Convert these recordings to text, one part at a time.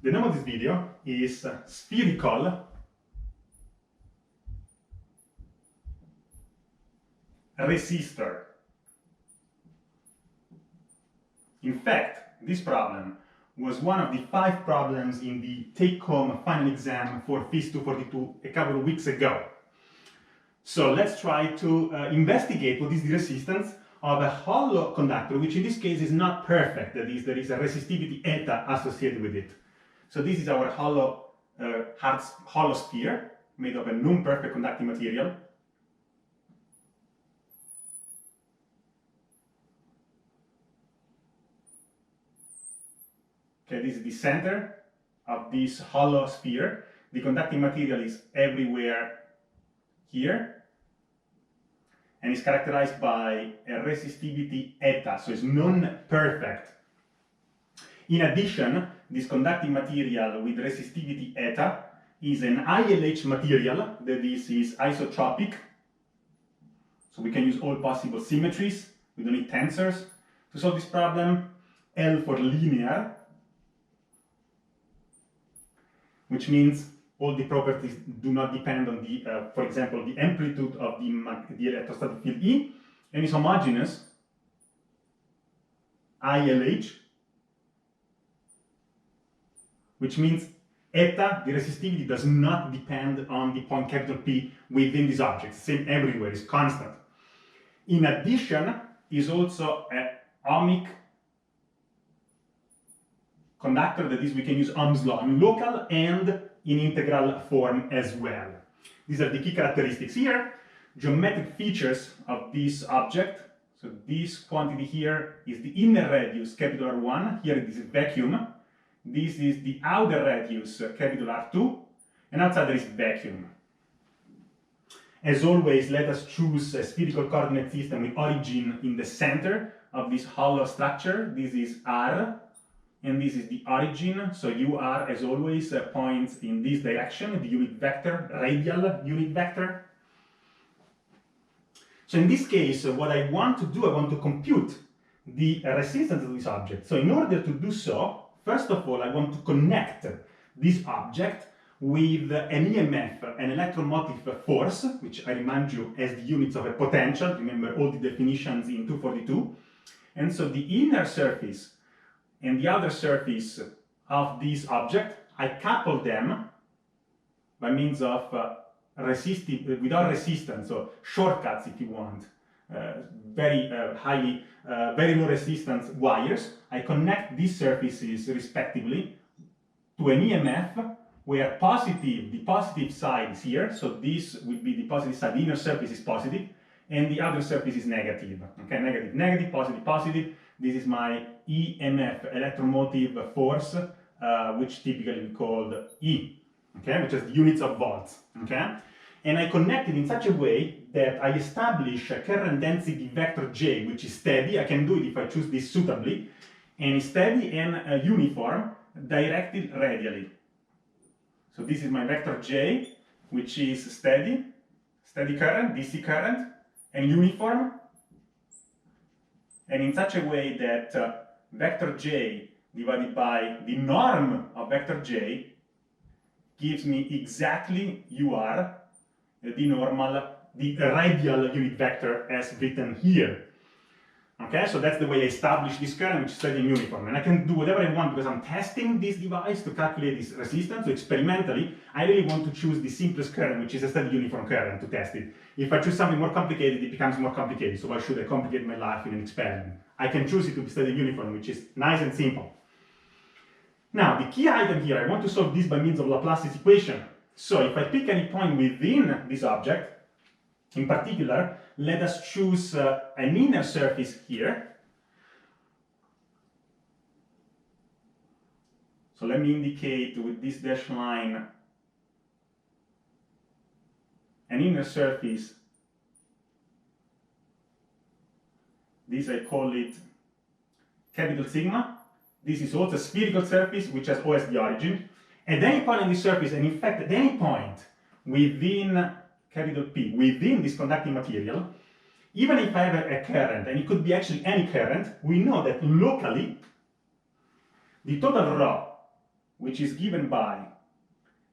The name of this video is Spherical Resistor. In fact, this problem was one of the 5 problems in the take-home final exam for FIS 242 a couple of weeks ago. So let's try to investigate what is the resistance of a hollow conductor, which in this case is not perfect, that is, there is a resistivity eta associated with it. So this is our hollow sphere made of a non-perfect conducting material. Okay, this is the center of this hollow sphere. The conducting material is everywhere here, and is characterized by a resistivity eta, so it's non-perfect. In addition, this conducting material with resistivity eta is an ILH material, that is isotropic, so we can use all possible symmetries, we don't need tensors to solve this problem. L for linear, which means all the properties do not depend on the, for example, the amplitude of the electrostatic field E, and is homogeneous, ILH, which means eta, the resistivity, does not depend on the point capital P within this object. Same everywhere, is constant. In addition, is also an ohmic conductor, that is, we can use Ohm's law in local and in integral form as well. These are the key characteristics here. Geometric features of this object. So this quantity here is the inner radius, capital R1. Here it is a vacuum. This is the outer radius, capital R2. And outside there is vacuum. As always, let us choose a spherical coordinate system with origin in the center of this hollow structure. This is R. And this is the origin, so UR, as always, points in this direction, the unit vector, radial unit vector. So in this case, what I want to do, I want to compute the resistance of this object. So in order to do so, first of all, I want to connect this object with an EMF, an electromotive force, which I remind you as the units of a potential. Remember all the definitions in 242. And so the inner surface and the outer surface of this object, I couple them by means of without resistance, so shortcuts if you want, very low resistance wires. I connect these surfaces respectively to an EMF where the positive side is here, so this will be the positive side, the inner surface is positive, and the outer surface is negative. Okay, negative, negative, positive, positive. This is my Emf Electromotive Force, which typically we call E, okay, which is the units of volts, okay? And I connect it in such a way that I establish a current density vector J, which is steady. I can do it if I choose this suitably, and steady and uniform, directed radially. So this is my vector J, which is steady current, DC current, and uniform, and in such a way that vector J divided by the norm of vector J gives me exactly UR, the radial unit vector as written here. Okay, so that's the way I establish this current, which is steady and uniform. And I can do whatever I want because I'm testing this device to calculate this resistance. So experimentally, I really want to choose the simplest current, which is a steady uniform current, to test it. If I choose something more complicated, it becomes more complicated. So why should I complicate my life in an experiment? I can choose it to be steady and uniform, which is nice and simple. Now, the key item here, I want to solve this by means of Laplace's equation. So if I pick any point within this object, in particular, let us choose an inner surface here. So let me indicate with this dashed line an inner surface. This I call it capital sigma. This is also a spherical surface which has O as the origin. At any point on this surface, and in fact at any point within capital P, within this conducting material, even if I have a current, and it could be actually any current, we know that locally the total rho which is given by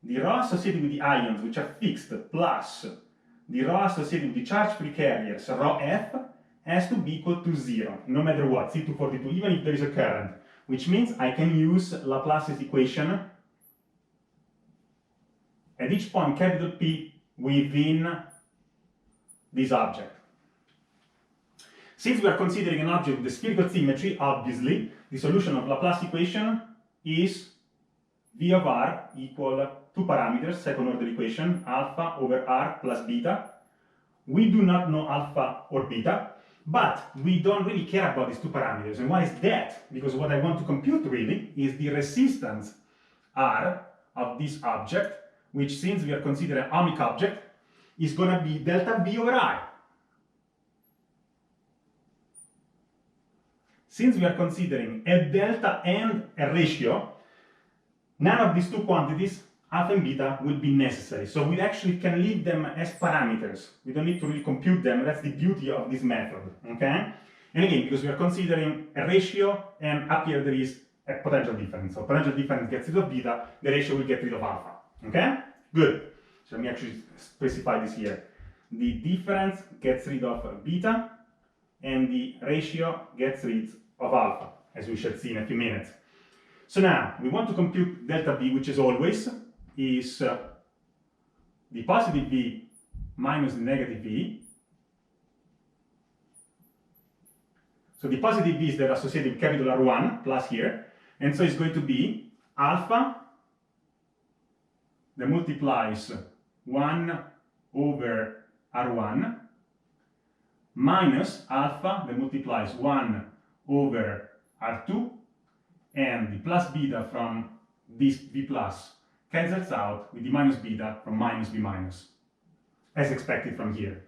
the rho associated with the ions, which are fixed, plus the rho associated with the charge-free carriers, rho f, has to be equal to 0, no matter what, C242, even if there is a current, which means I can use Laplace's equation at each point capital P within this object. Since we are considering an object with a spherical symmetry, obviously, the solution of Laplace equation is V of r equal 2 parameters, second order equation, alpha over r plus beta. We do not know alpha or beta, but we don't really care about these two parameters. And why is that? Because what I want to compute really is the resistance R of this object, which, since we are considering an ohmic object, is going to be delta V over I. Since we are considering a delta and a ratio, none of these two quantities, alpha and beta, will be necessary. So we actually can leave them as parameters. We don't need to really compute them. That's the beauty of this method, okay? And again, because we are considering a ratio, and up here there is a potential difference. So potential difference gets rid of beta, the ratio will get rid of alpha, okay? Good. So let me actually specify this here. The difference gets rid of beta, and the ratio gets rid of alpha, as we shall see in a few minutes. So now, we want to compute delta V, which as always is the positive V minus the negative V. So the positive V is that associated with capital R1 plus here, and so it's going to be alpha that multiplies 1 over R1 minus alpha that multiplies 1 over R2, and the plus beta from this V plus cancels out with the minus beta from minus B minus, as expected from here.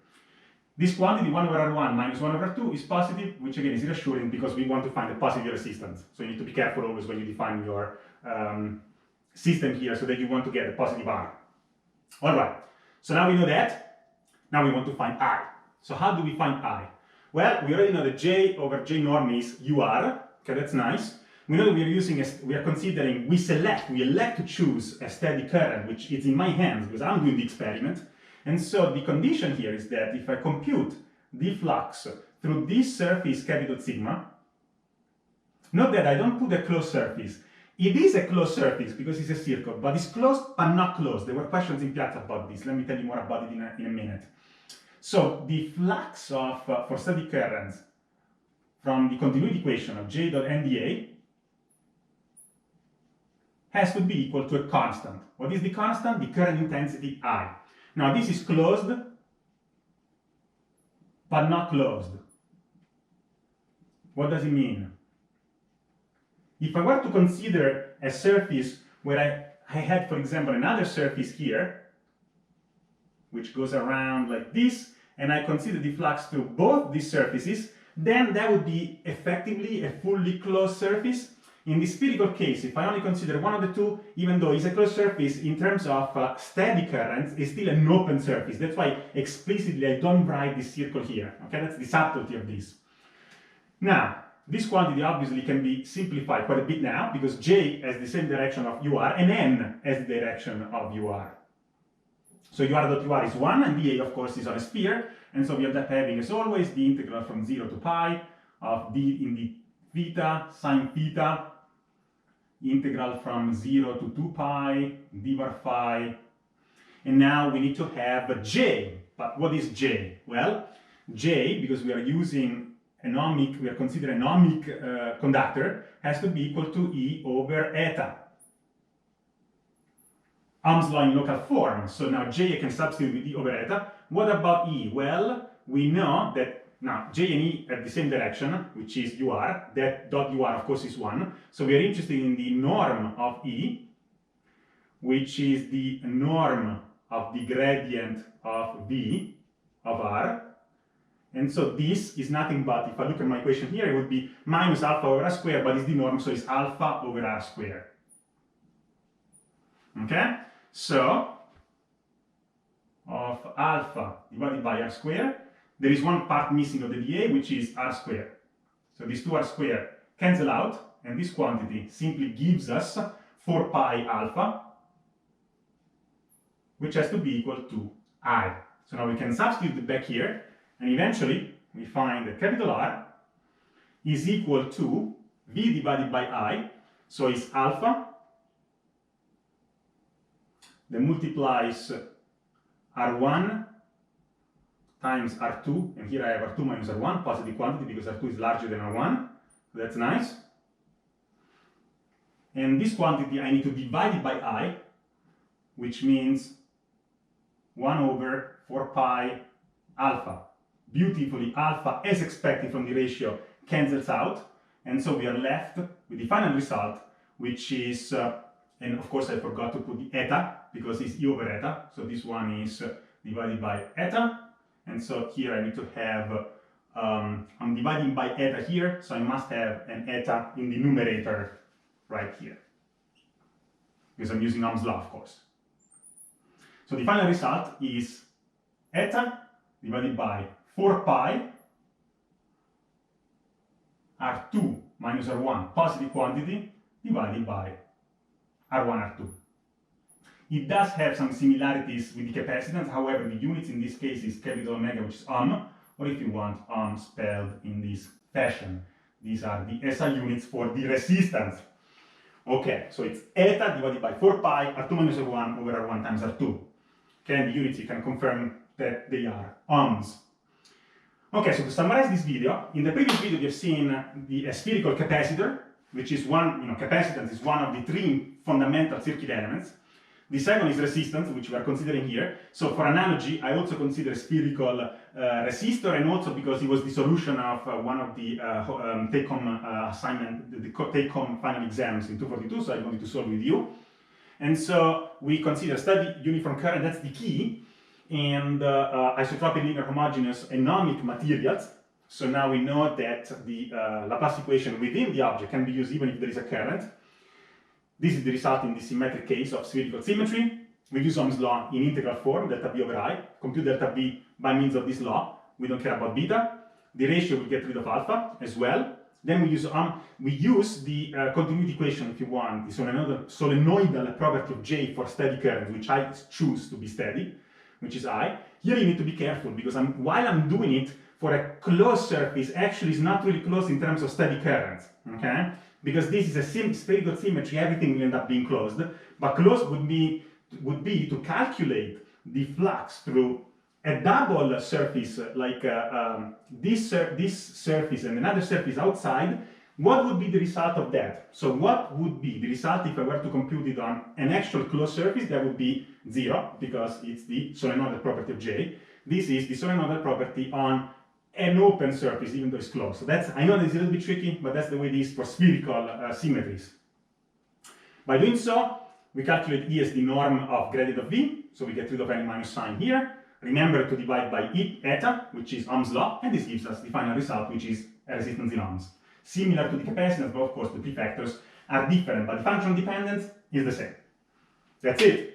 This quantity, 1 over R1 minus 1 over R2, is positive, which again is reassuring because we want to find a positive resistance. So you need to be careful always when you define your system here, so that you want to get a positive R. All right, so now we know that. Now we want to find I. So how do we find I? Well, we already know that J over J norm is UR. Okay, that's nice. We know that we elect to choose a steady current, which is in my hands because I'm doing the experiment. And so the condition here is that if I compute the flux through this surface capital sigma, note that I don't put a closed surface. It is a closed surface because it's a circle, but it's closed but not closed. There were questions in Piazza about this. Let me tell you more about it in a minute. So the flux of for steady currents from the continuity equation of J dot NDA has to be equal to a constant. What is the constant? The current intensity I. Now this is closed, but not closed. What does it mean? If I were to consider a surface where I had, for example, another surface here, which goes around like this, and I consider the flux through both these surfaces, then that would be effectively a fully closed surface. In the spherical case, if I only consider one of the two, even though it's a closed surface, in terms of steady currents, it's still an open surface. That's why explicitly I don't write this circle here. Okay, that's the subtlety of this. Now, this quantity obviously can be simplified quite a bit now, because J has the same direction of UR, and N has the direction of UR. So UR dot UR is 1, and dA, of course, is on a sphere, and so we end up having, as always, the integral from 0 to pi of d in the theta sine theta, integral from 0 to 2 pi d bar phi, and now we need to have J. But what is J? Well, J, because we are using an ohmic, we are considering an ohmic conductor, has to be equal to E over eta. Ohm's law in local form. So now J I can substitute with E over eta. What about E? Well, we know that now J and E have the same direction, which is UR. That dot UR, of course, is 1. So we are interested in the norm of E, which is the norm of the gradient of V of R. And so this is nothing but, if I look at my equation here, it would be minus alpha over R squared, but it's the norm, so it's alpha over R squared. Okay? So, of alpha divided by R squared, there is one part missing of the dA, which is R squared. So these two R squared cancel out, and this quantity simply gives us 4 pi alpha, which has to be equal to I. So now we can substitute it back here, and eventually we find that capital R is equal to V divided by I, so it's alpha that multiplies R1 times R2, and here I have R2 minus R1, positive quantity because R2 is larger than R1, so that's nice. And this quantity I need to divide it by I, which means 1 over 4 pi alpha. Beautifully, alpha, as expected from the ratio, cancels out, and so we are left with the final result, which is, and of course I forgot to put the eta, because it's E over eta, so this one is divided by eta, and so here I need to have, I'm dividing by eta here, so I must have an eta in the numerator right here, because I'm using Ohm's law, of course. So the final result is eta divided by 4 pi R2 minus R1, positive quantity, divided by R1, R2. It does have some similarities with the capacitance, however, the units in this case is capital omega, which is ohm, or if you want, ohm spelled in this fashion. These are the SI units for the resistance. Okay, so it's eta divided by 4 pi R2 minus R1 over R1 times R2. Okay, and the units you can confirm that they are ohms. Okay, so to summarize this video, in the previous video you've seen the spherical capacitor, which is one, capacitance is one of the three fundamental circuit elements. The second is resistance, which we are considering here. So for analogy, I also consider spherical resistor, and also because it was the solution of one of the take-home assignment, the take-home final exams in 242, so I wanted to solve with you. And so we consider study uniform current, that's the key, and isotropic linear homogeneous anomic materials. So now we know that the Laplace equation within the object can be used even if there is a current. This is the result in the symmetric case of spherical symmetry. We use Ohm's law in integral form, delta B over I, compute delta B by means of this law. We don't care about beta. The ratio will get rid of alpha as well. Then we use the continuity equation, if you want, the solenoidal property of J for steady current, which I choose to be steady, which is I. Here you need to be careful, because while I'm doing it for a closed surface, actually it's not really closed in terms of steady current, okay? Because this is a spherical symmetry, everything will end up being closed, but closed would be to calculate the flux through a double surface, like this surface and another surface outside. What would be the result of that? So what would be the result if I were to compute it on an actual closed surface? That would be 0, because it's the solenoidal property of J. This is the solenoidal property on an open surface, even though it's closed. So that's, I know it's a little bit tricky, but that's the way it is for spherical symmetries. By doing so, we calculate E as the norm of gradient of V, so we get rid of any minus sign here. Remember to divide by E eta, which is Ohm's law, and this gives us the final result, which is a resistance in ohms. Similar to the capacitance, but of course the prefactors are different, but the functional dependence is the same. That's it.